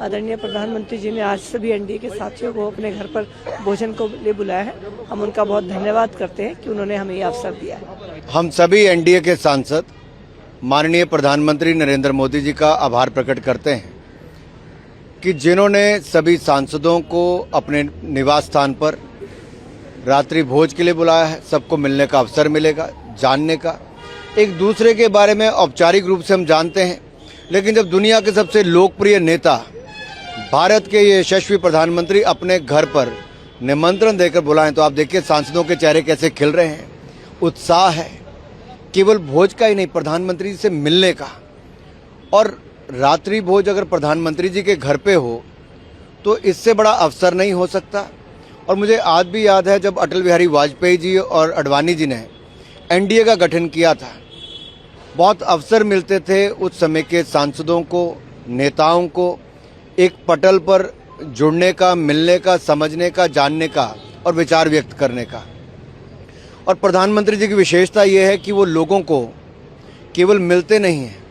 आदरणीय प्रधानमंत्री जी ने आज सभी एनडीए के साथियों को अपने घर पर भोजन को लिए बुलाया है। हम उनका बहुत धन्यवाद करते हैं कि उन्होंने हमें ये अवसर दिया है। हम सभी एनडीए के सांसद माननीय प्रधानमंत्री नरेंद्र मोदी जी का आभार प्रकट करते हैं कि जिन्होंने सभी सांसदों को अपने निवास स्थान पर रात्रि भोज के लिए बुलाया है। सबको मिलने का अवसर मिलेगा, जानने का, एक दूसरे के बारे में औपचारिक रूप से हम जानते हैं। लेकिन जब दुनिया के सबसे लोकप्रिय नेता भारत के ये यशस्वी प्रधानमंत्री अपने घर पर निमंत्रण देकर बुलाएं तो आप देखिए सांसदों के चेहरे कैसे खिल रहे हैं। उत्साह है, केवल भोज का ही नहीं, प्रधानमंत्री जी से मिलने का। और रात्रि भोज अगर प्रधानमंत्री जी के घर पे हो तो इससे बड़ा अवसर नहीं हो सकता। और मुझे आज भी याद है जब अटल बिहारी वाजपेयी जी और अडवाणी जी ने एनडीए का गठन किया था, बहुत अवसर मिलते थे उस समय के सांसदों को, नेताओं को एक पटल पर जुड़ने का, मिलने का, समझने का, जानने का और विचार व्यक्त करने का। और प्रधानमंत्री जी की विशेषता यह है कि वो लोगों को केवल मिलते नहीं हैं,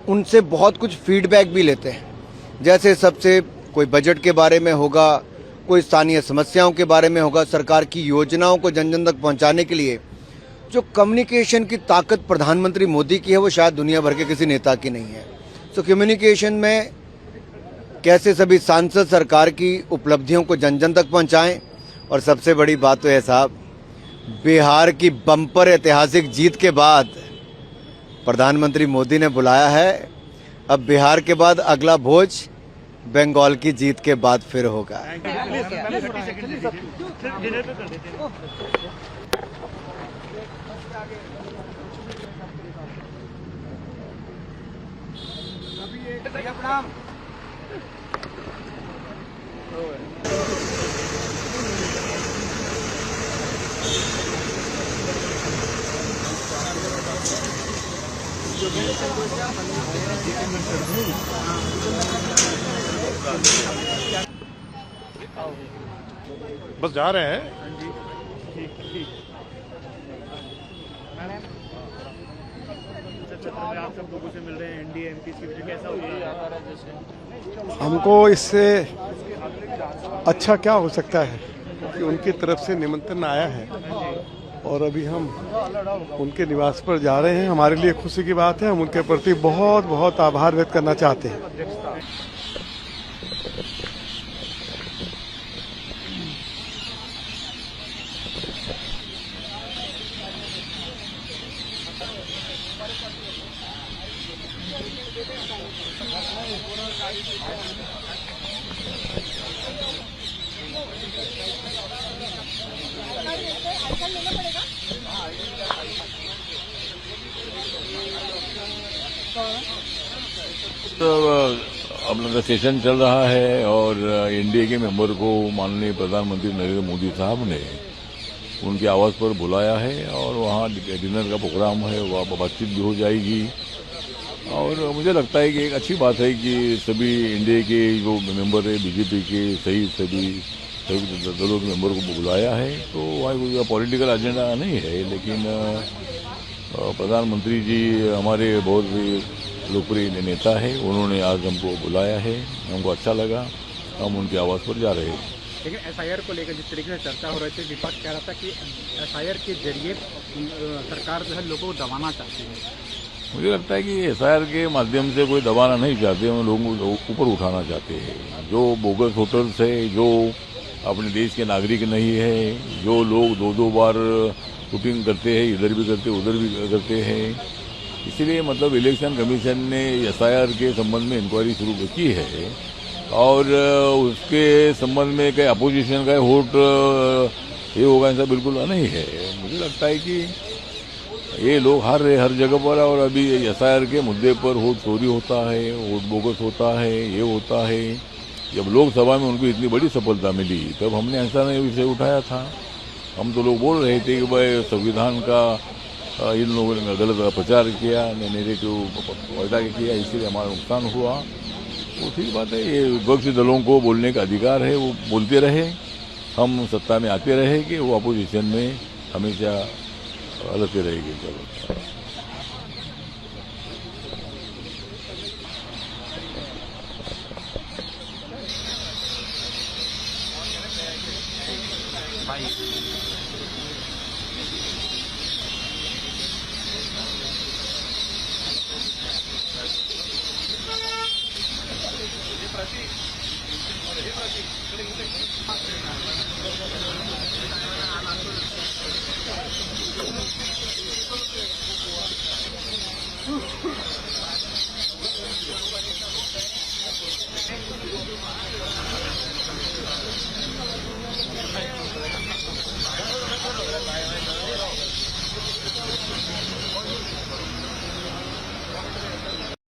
उनसे बहुत कुछ फीडबैक भी लेते हैं। जैसे सबसे कोई बजट के बारे में होगा, कोई स्थानीय समस्याओं के बारे में होगा, सरकार की योजनाओं को जन जन तक पहुंचाने के लिए जो कम्युनिकेशन की ताकत प्रधानमंत्री मोदी की है वो शायद दुनिया भर के किसी नेता की नहीं है। तो कम्युनिकेशन में कैसे सभी सांसद सरकार की उपलब्धियों को जन जन तक पहुंचाएं। और सबसे बड़ी बात तो है साहब, बिहार की बम्पर ऐतिहासिक जीत के बाद प्रधानमंत्री मोदी ने बुलाया है। अब बिहार के बाद अगला भोज बंगाल की जीत के बाद फिर होगा। बस जा रहे हैं। आप सब लोगों से मिल रहे हैं, एनडीए एमपी की वजह कैसा होगा? हमको इससे अच्छा क्या हो सकता है कि उनकी तरफ से निमंत्रण आया है और अभी हम उनके निवास पर जा रहे हैं। हमारे लिए खुशी की बात है। हम उनके प्रति बहुत बहुत आभार व्यक्त करना चाहते हैं। अपना का सेशन चल रहा है और एनडीए के मेंबर को माननीय प्रधानमंत्री नरेंद्र मोदी साहब ने उनके आवास पर बुलाया है और वहाँ डिनर का प्रोग्राम है, वहाँ बातचीत भी हो जाएगी। और मुझे लगता है कि एक अच्छी बात है कि सभी एनडीए के जो मेंबर है, बीजेपी के सभी दलों के मेंबर को बुलाया है। तो वहाँ कोई पॉलिटिकल एजेंडा नहीं है, लेकिन प्रधानमंत्री जी हमारे बहुत लोकप्रिय नेता है, उन्होंने आज हमको बुलाया है, हमको अच्छा लगा, हम उनके आवास पर जा रहे हैं। लेकिन एसआईआर को लेकर जिस तरीके से चर्चा हो रही थी, विपक्ष कह रहा था कि एसआईआर के जरिए सरकार जो है लोगों को दबाना चाहती है। मुझे लगता है कि एसआईआर के माध्यम से कोई दबाना नहीं चाहते, हम लोगों को ऊपर उठाना चाहते हैं। जो बोगस वोटर्स है, जो अपने देश के नागरिक नहीं है, जो लोग दो बार वोटिंग करते हैं, इधर भी करते उधर भी करते हैं, इसीलिए मतलब इलेक्शन कमीशन ने एसआईआर के संबंध में इंक्वायरी शुरू की है और उसके संबंध में कई अपोजिशन का वोट ये होगा ऐसा बिल्कुल नहीं है। मुझे लगता है कि ये लोग हर जगह पर, और अभी एसआईआर के मुद्दे पर वोट चोरी होता है, वोट बोगस होता है, ये होता है। जब लोकसभा में उनको इतनी बड़ी सफलता मिली तब हमने ऐसा नहीं विषय उठाया था। हम तो लोग बोल रहे थे कि भाई संविधान का इन लोगों ने गलत प्रचार किया, नेगेटिव पैदा किया, इसलिए हमारा नुकसान हुआ। वो ठीक बात है, ये विपक्षी दलों को बोलने का अधिकार है, वो बोलते रहे, हम सत्ता में आते रहे कि वो अपोजिशन में हमेशा लड़ते रहेंगे। चलो प्रतीक